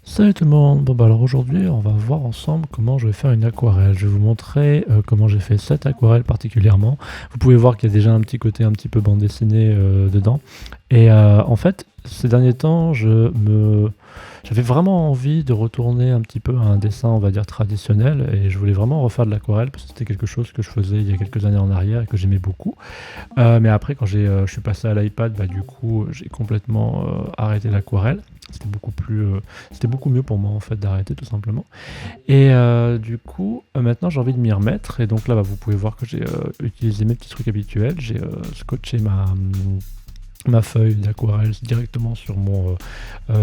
Salut tout le monde. Bon bah alors aujourd'hui on va voir ensemble comment je vais faire une aquarelle. Je vais vous montrer comment j'ai fait cette aquarelle particulièrement. Vous pouvez voir qu'il y a déjà un petit côté un petit peu bande dessinée dedans. Et en fait ces derniers temps j'avais vraiment envie de retourner un petit peu à un dessin on va dire traditionnel et je voulais vraiment refaire de l'aquarelle parce que c'était quelque chose que je faisais il y a quelques années en arrière et que j'aimais beaucoup. Mais après, quand je suis passé à l'iPad, bah, du coup, j'ai complètement arrêté l'aquarelle. C'était beaucoup mieux pour moi en fait d'arrêter tout simplement. Et du coup, maintenant j'ai envie de m'y remettre. Et donc là, bah, vous pouvez voir que j'ai utilisé mes petits trucs habituels. J'ai scotché ma feuille d'aquarelle directement sur mon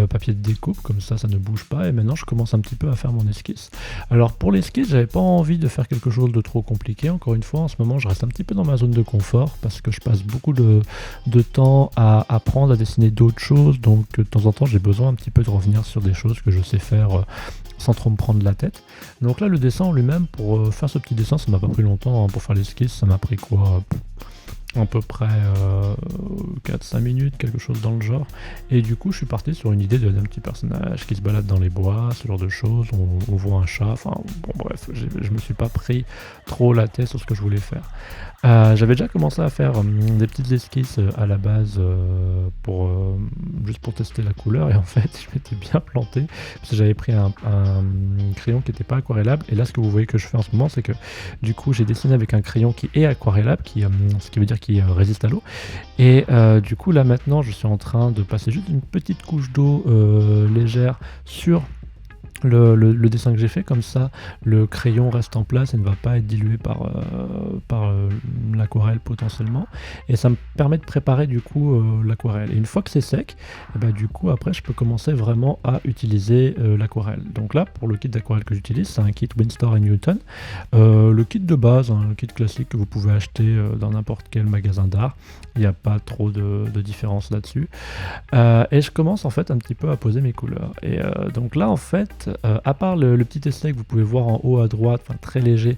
papier de découpe, comme ça ne bouge pas, et maintenant je commence un petit peu à faire mon esquisse. Alors pour l'esquisse, j'avais pas envie de faire quelque chose de trop compliqué, encore une fois en ce moment je reste un petit peu dans ma zone de confort, parce que je passe beaucoup de temps à apprendre à dessiner d'autres choses, donc de temps en temps j'ai besoin un petit peu de revenir sur des choses que je sais faire sans trop me prendre la tête. Donc là le dessin en lui-même, pour faire ce petit dessin, ça m'a pas pris longtemps, hein. Pour faire l'esquisse ça m'a pris quoi, à peu près 4-5 minutes, quelque chose dans le genre. Et du coup, je suis parti sur une idée d'un petit personnage qui se balade dans les bois, ce genre de choses. On voit un chat, enfin bon, bref, je me suis pas pris trop la tête sur ce que je voulais faire. J'avais déjà commencé à faire des petites esquisses à la base juste pour tester la couleur, et en fait, je m'étais bien planté parce que j'avais pris un crayon qui n'était pas aquarellable. Et là, ce que vous voyez que je fais en ce moment, c'est que du coup, j'ai dessiné avec un crayon qui est aquarellable, ce qui veut dire qu'il résiste à l'eau. Et du coup, là maintenant, je suis en train de passer juste une petite couche d'eau légère sur le dessin que j'ai fait, comme ça le crayon reste en place et ne va pas être dilué par l'aquarelle potentiellement, et ça me permet de préparer du coup l'aquarelle. Et une fois que c'est sec, et bah, du coup après je peux commencer vraiment à utiliser l'aquarelle. Donc là pour le kit d'aquarelle que j'utilise, c'est un kit Winstor & Newton, le kit de base, hein, le kit classique que vous pouvez acheter dans n'importe quel magasin d'art. Il n'y a pas trop de différence là-dessus. Et je commence en fait un petit peu à poser mes couleurs. Et donc là en fait, à part le petit essai que vous pouvez voir en haut à droite, enfin très léger,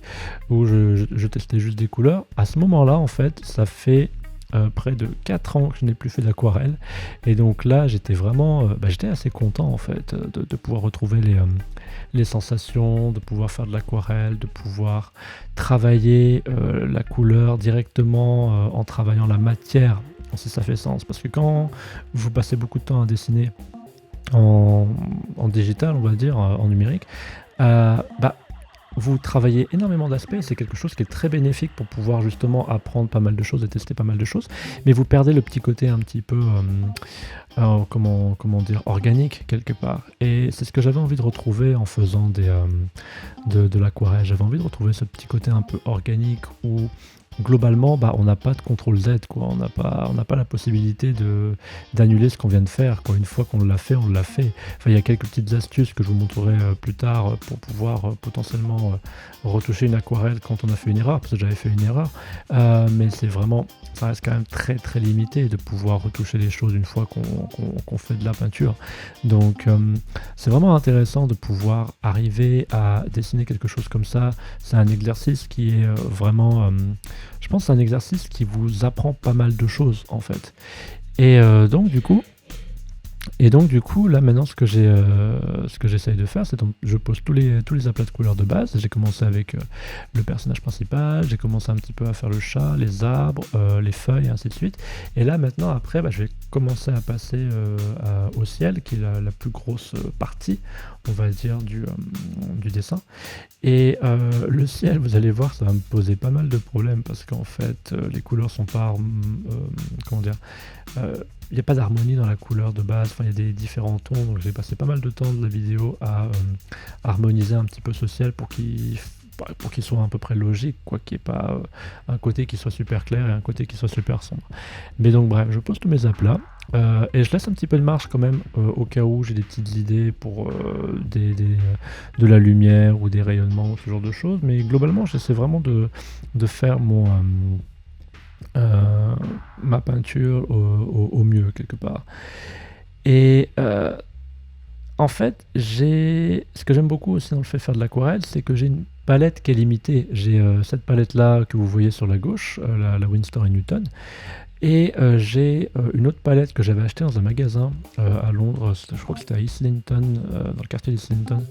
où je testais juste des couleurs, à ce moment-là en fait, ça fait près de 4 ans que je n'ai plus fait d'aquarelle. Et donc là j'étais vraiment, j'étais assez content en fait de pouvoir retrouver les sensations, de pouvoir faire de l'aquarelle, de pouvoir travailler la couleur directement en travaillant la matière, si ça fait sens. Parce que quand vous passez beaucoup de temps à dessiner en digital, on va dire, en numérique, bah, vous travaillez énormément d'aspects, et c'est quelque chose qui est très bénéfique pour pouvoir justement apprendre pas mal de choses et tester pas mal de choses, mais vous perdez le petit côté un petit peu, comment dire, organique quelque part. Et c'est ce que j'avais envie de retrouver en faisant de l'aquarelle. J'avais envie de retrouver ce petit côté un peu organique où globalement, bah, on n'a pas de contrôle Z, quoi. On n'a pas la possibilité d'annuler ce qu'on vient de faire, quoi. Une fois qu'on l'a fait, on l'a fait. Enfin, il y a quelques petites astuces que je vous montrerai plus tard pour pouvoir potentiellement retoucher une aquarelle quand on a fait une erreur, parce que j'avais fait une erreur. Mais ça reste quand même très très limité de pouvoir retoucher les choses une fois qu'on fait de la peinture. Donc, c'est vraiment intéressant de pouvoir arriver à dessiner quelque chose comme ça. C'est un exercice qui est vraiment, je pense, que c'est un exercice qui vous apprend pas mal de choses en fait. Et donc du coup, là maintenant, ce que j'essaye de faire, c'est donc je pose tous les aplats de couleurs de base. J'ai commencé avec le personnage principal, j'ai commencé un petit peu à faire le chat, les arbres, les feuilles, et ainsi de suite. Et là maintenant, après, je vais commencer à passer au ciel, qui est la plus grosse partie, on va dire, du dessin. Et le ciel, vous allez voir, ça va me poser pas mal de problèmes, parce qu'en fait, les couleurs sont pas, comment dire, il n'y a pas d'harmonie dans la couleur de base. Enfin, il y a des différents tons, donc j'ai passé pas mal de temps de la vidéo à harmoniser un petit peu ce ciel pour qu'il soit à peu près logique, quoi, qu'il n'y ait pas un côté qui soit super clair et un côté qui soit super sombre. Mais donc bref, je pose tous mes aplats, et je laisse un petit peu de marge quand même au cas où j'ai des petites idées pour de la lumière ou des rayonnements ou ce genre de choses. Mais globalement, j'essaie vraiment de faire euh, ma peinture au mieux quelque part. Et en fait, ce que j'aime beaucoup aussi dans le fait de faire de l'aquarelle, c'est que j'ai une palette qui est limitée. J'ai cette palette-là que vous voyez sur la gauche, la Winstor & Newton. Et j'ai une autre palette que j'avais achetée dans un magasin à Londres, je crois que c'était à Islington, dans le quartier d'Islington.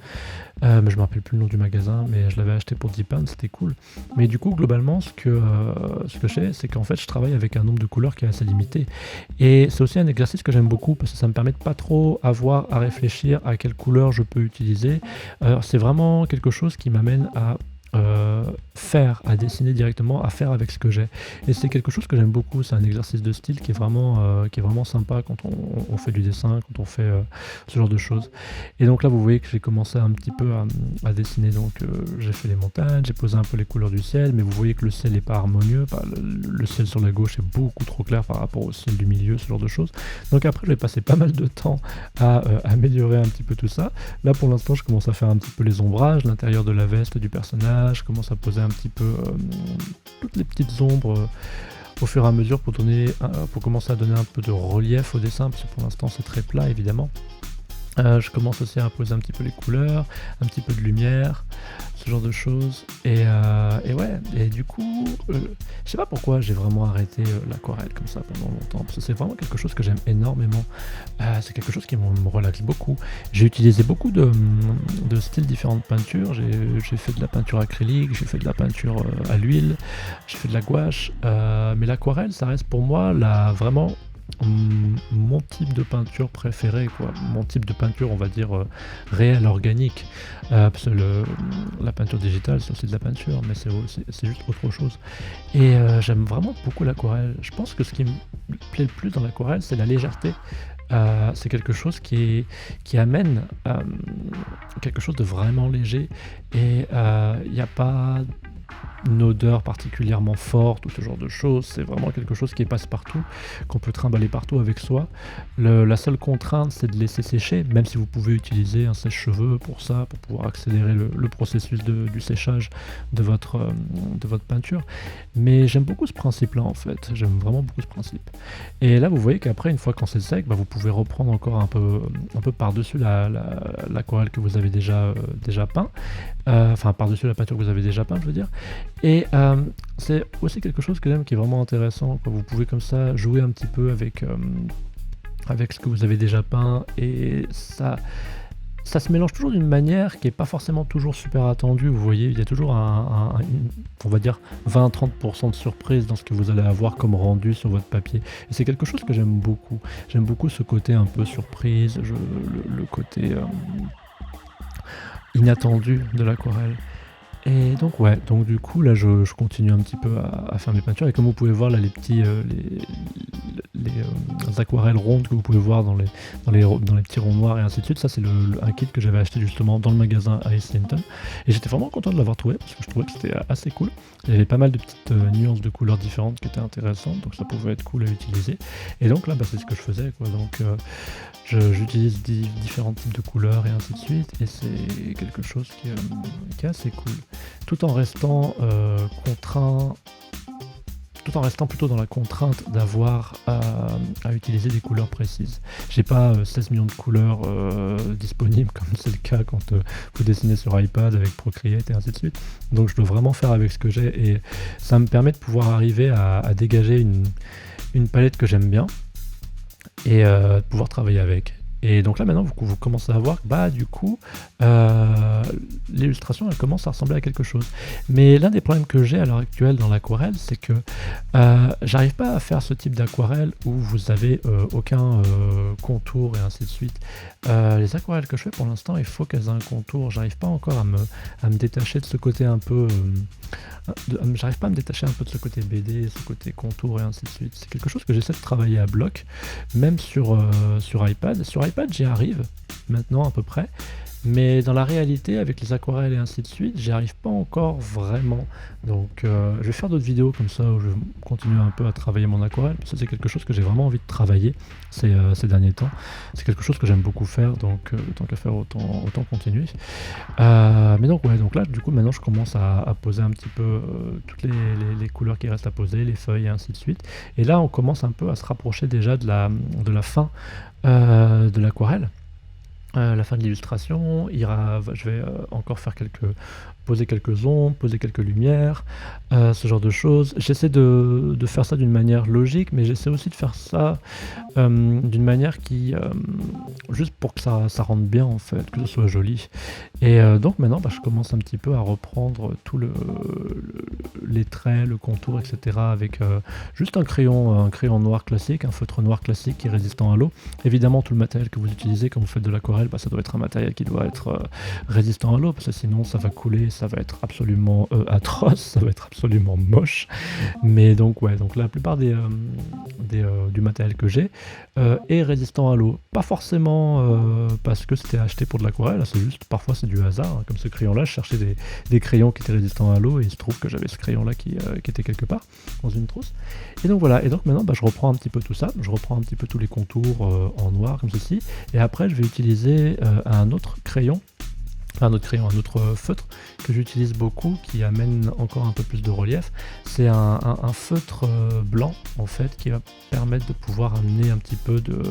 Mais je me rappelle plus le nom du magasin, mais je l'avais acheté pour 10 pounds, c'était cool. Mais du coup, globalement, ce que je fais, c'est qu'en fait, je travaille avec un nombre de couleurs qui est assez limité. Et c'est aussi un exercice que j'aime beaucoup parce que ça me permet de pas trop avoir à réfléchir à quelle couleur je peux utiliser. C'est vraiment quelque chose qui m'amène à à dessiner directement, à faire avec ce que j'ai. Et c'est quelque chose que j'aime beaucoup, c'est un exercice de style qui est vraiment sympa quand on fait du dessin, quand on fait ce genre de choses. Et donc là, vous voyez que j'ai commencé un petit peu à dessiner, donc j'ai fait les montagnes, j'ai posé un peu les couleurs du ciel, mais vous voyez que le ciel n'est pas harmonieux, le ciel sur la gauche est beaucoup trop clair par rapport au ciel du milieu, ce genre de choses. Donc après, j'ai passé pas mal de temps à améliorer un petit peu tout ça. Là, pour l'instant, je commence à faire un petit peu les ombrages, l'intérieur de la veste du personnage, je commence à poser un petit peu toutes les petites ombres au fur et à mesure pour commencer à donner un peu de relief au dessin, parce que pour l'instant c'est très plat évidemment. Je commence aussi à poser un petit peu les couleurs, un petit peu de lumière, ce genre de choses. Et ouais, et du coup, je sais pas pourquoi j'ai vraiment arrêté l'aquarelle comme ça pendant longtemps, parce que c'est vraiment quelque chose que j'aime énormément. C'est quelque chose qui me relaxe beaucoup. J'ai utilisé beaucoup de styles différents de peinture. J'ai fait de la peinture acrylique, j'ai fait de la peinture à l'huile, j'ai fait de la gouache, mais l'aquarelle, ça reste pour moi vraiment mon type de peinture préféré, quoi. Mon type de peinture, on va dire, réelle, organique. Parce que la peinture digitale, c'est aussi de la peinture, mais c'est juste autre chose. Et j'aime vraiment beaucoup l'aquarelle. Je pense que ce qui me plaît le plus dans l'aquarelle, c'est la légèreté. C'est quelque chose qui amène quelque chose de vraiment léger. Et il n'y a pas une odeur particulièrement forte ou ce genre de choses, c'est vraiment quelque chose qui est passe-partout, qu'on peut trimballer partout avec soi. La seule contrainte, c'est de laisser sécher, même si vous pouvez utiliser un sèche-cheveux pour ça, pour pouvoir accélérer le processus du séchage de votre peinture. Mais j'aime beaucoup ce principe-là en fait, j'aime vraiment beaucoup ce principe. Et là, vous voyez qu'après, une fois quand c'est sec, vous pouvez reprendre encore un peu par-dessus l'aquarelle que vous avez déjà peint, enfin par-dessus la peinture que vous avez déjà peint, je veux dire. Et c'est aussi quelque chose que j'aime qui est vraiment intéressant, quoi. Vous pouvez comme ça jouer un petit peu avec ce que vous avez déjà peint, et ça se mélange toujours d'une manière qui n'est pas forcément toujours super attendue. Vous voyez, il y a toujours on va dire 20-30% de surprise dans ce que vous allez avoir comme rendu sur votre papier. Et c'est quelque chose que j'aime beaucoup. J'aime beaucoup ce côté un peu surprise, le côté inattendu de l'aquarelle. Et donc ouais, donc du coup là je continue un petit peu à faire mes peintures, et comme vous pouvez voir là les aquarelles rondes que vous pouvez voir dans les petits ronds noirs et ainsi de suite, ça c'est un kit que j'avais acheté justement dans le magasin à Islington, et j'étais vraiment content de l'avoir trouvé parce que je trouvais que c'était assez cool. Il y avait pas mal de petites nuances de couleurs différentes qui étaient intéressantes, donc ça pouvait être cool à utiliser. Et donc là c'est ce que je faisais, quoi. Donc j'utilise différents types de couleurs et ainsi de suite, et c'est quelque chose qui est assez cool, tout en restant contraint, tout en restant plutôt dans la contrainte d'avoir à utiliser des couleurs précises. J'ai pas 16 millions de couleurs disponibles comme c'est le cas quand vous dessinez sur iPad avec Procreate et ainsi de suite. Donc je dois vraiment faire avec ce que j'ai, et ça me permet de pouvoir arriver à dégager une palette que j'aime bien, et pouvoir travailler avec. Et donc là maintenant vous commencez à voir que du coup l'illustration elle commence à ressembler à quelque chose. Mais l'un des problèmes que j'ai à l'heure actuelle dans l'aquarelle, c'est que j'arrive pas à faire ce type d'aquarelle où vous avez aucun contour et ainsi de suite. Les aquarelles que je fais pour l'instant, il faut qu'elles aient un contour. J'arrive pas encore à me détacher de ce côté un peu j'arrive pas à me détacher un peu de ce côté BD, ce côté contour et ainsi de suite. C'est quelque chose que j'essaie de travailler à bloc, même sur iPad. Sur iPad, j'y arrive maintenant à peu près, mais dans la réalité, avec les aquarelles et ainsi de suite, j'y arrive pas encore vraiment. Donc je vais faire d'autres vidéos comme ça où je vais continuer un peu à travailler mon aquarelle, parce que c'est quelque chose que j'ai vraiment envie de travailler ces derniers temps. C'est quelque chose que j'aime beaucoup faire, donc tant qu'à faire, autant continuer. Mais donc ouais, donc là du coup maintenant je commence à poser un petit peu toutes les couleurs qui restent à poser, les feuilles et ainsi de suite. Et là on commence un peu à se rapprocher déjà de la fin de l'aquarelle. La fin de l'illustration, je vais encore poser quelques ombres, poser quelques lumières, ce genre de choses. J'essaie de faire ça d'une manière logique, mais j'essaie aussi de faire ça d'une manière juste pour que ça rende bien en fait, que ce soit joli. Et donc maintenant, je commence un petit peu à reprendre les traits, le contour, etc. avec juste un crayon noir classique, un feutre noir classique qui est résistant à l'eau. Évidemment, tout le matériel que vous utilisez quand vous faites de l'aquarelle, ça doit être un matériel qui doit être résistant à l'eau, parce que sinon ça va couler, ça va être absolument atroce, ça va être absolument moche. Mais donc ouais, donc la plupart du matériel que j'ai est résistant à l'eau. Pas forcément parce que c'était acheté pour de l'aquarelle, c'est juste parfois c'est du hasard. Hein. Comme ce crayon-là, je cherchais des crayons qui étaient résistants à l'eau et il se trouve que j'avais ce crayon-là qui était quelque part dans une trousse. Et donc voilà, et donc maintenant je reprends un petit peu tout ça, je reprends un petit peu tous les contours en noir comme ceci, et après je vais utiliser un autre feutre que j'utilise beaucoup, qui amène encore un peu plus de relief. C'est un feutre blanc en fait, qui va permettre de pouvoir amener un petit peu de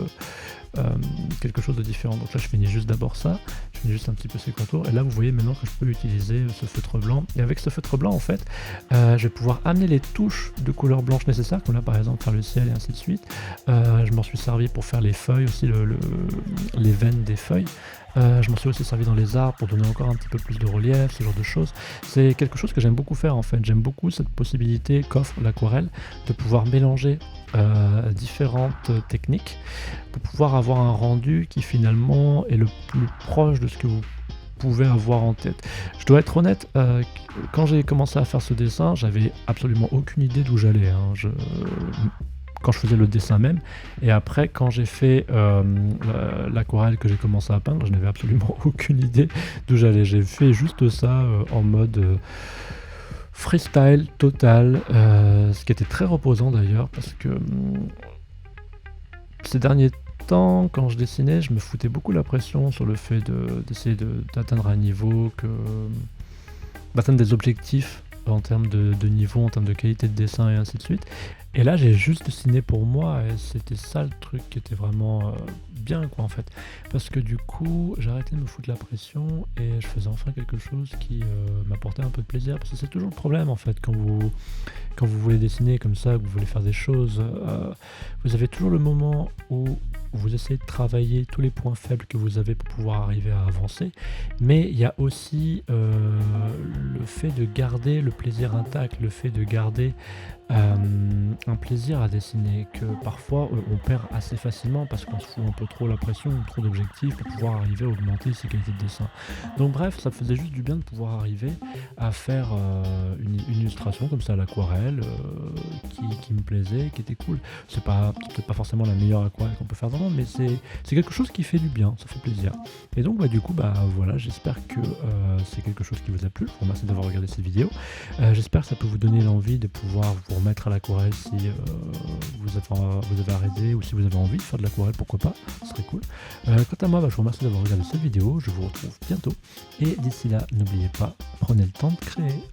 quelque chose de différent. Donc là je finis juste d'abord ça, je finis juste un petit peu ces contours, et là vous voyez maintenant que je peux utiliser ce feutre blanc, et avec ce feutre blanc en fait je vais pouvoir amener les touches de couleur blanche nécessaires, comme là par exemple faire le ciel et ainsi de suite. Je m'en suis servi pour faire les feuilles aussi, les veines des feuilles. Je m'en suis aussi servi dans les arbres pour donner encore un petit peu plus de relief, ce genre de choses. C'est quelque chose que j'aime beaucoup faire en fait. J'aime beaucoup cette possibilité qu'offre l'aquarelle de pouvoir mélanger différentes techniques pour pouvoir avoir un rendu qui finalement est le plus proche de ce que vous pouvez avoir en tête. Je dois être honnête, quand j'ai commencé à faire ce dessin, j'avais absolument aucune idée d'où j'allais. Hein. Quand je faisais le dessin même, et après quand j'ai fait l'aquarelle que j'ai commencé à peindre, je n'avais absolument aucune idée d'où j'allais. J'ai fait juste ça en mode freestyle total, ce qui était très reposant d'ailleurs, parce que ces derniers temps, quand je dessinais, je me foutais beaucoup la pression sur le fait d'essayer d'atteindre un niveau, d'atteindre des objectifs en termes de niveau, en termes de qualité de dessin et ainsi de suite. Et là j'ai juste dessiné pour moi, et c'était ça le truc qui était vraiment bien quoi en fait. Parce que du coup j'ai arrêté de me foutre la pression et je faisais enfin quelque chose qui m'apportait un peu de plaisir. Parce que c'est toujours le problème en fait quand vous voulez dessiner comme ça, que vous voulez faire des choses, vous avez toujours le moment où vous essayez de travailler tous les points faibles que vous avez pour pouvoir arriver à avancer, mais il y a aussi le fait de garder le plaisir intact, le fait de garder un plaisir à dessiner que parfois on perd assez facilement parce qu'on se fout un peu trop la pression, trop d'objectifs pour pouvoir arriver à augmenter ses qualités de dessin. Donc bref, ça me faisait juste du bien de pouvoir arriver à faire une illustration comme ça à l'aquarelle qui me plaisait, qui était cool. C'est peut-être pas forcément la meilleure aquarelle qu'on peut faire dans le monde, mais c'est quelque chose qui fait du bien, ça fait plaisir. Et donc du coup voilà, j'espère que c'est quelque chose qui vous a plu. Je vous remercie d'avoir regardé cette vidéo. J'espère que ça peut vous donner l'envie de pouvoir vous remettre à l'aquarelle si vous avez arrêté, ou si vous avez envie de faire de l'aquarelle, pourquoi pas, ce serait cool. Quant à moi, je vous remercie d'avoir regardé cette vidéo, je vous retrouve bientôt, et d'ici là, n'oubliez pas, prenez le temps de créer.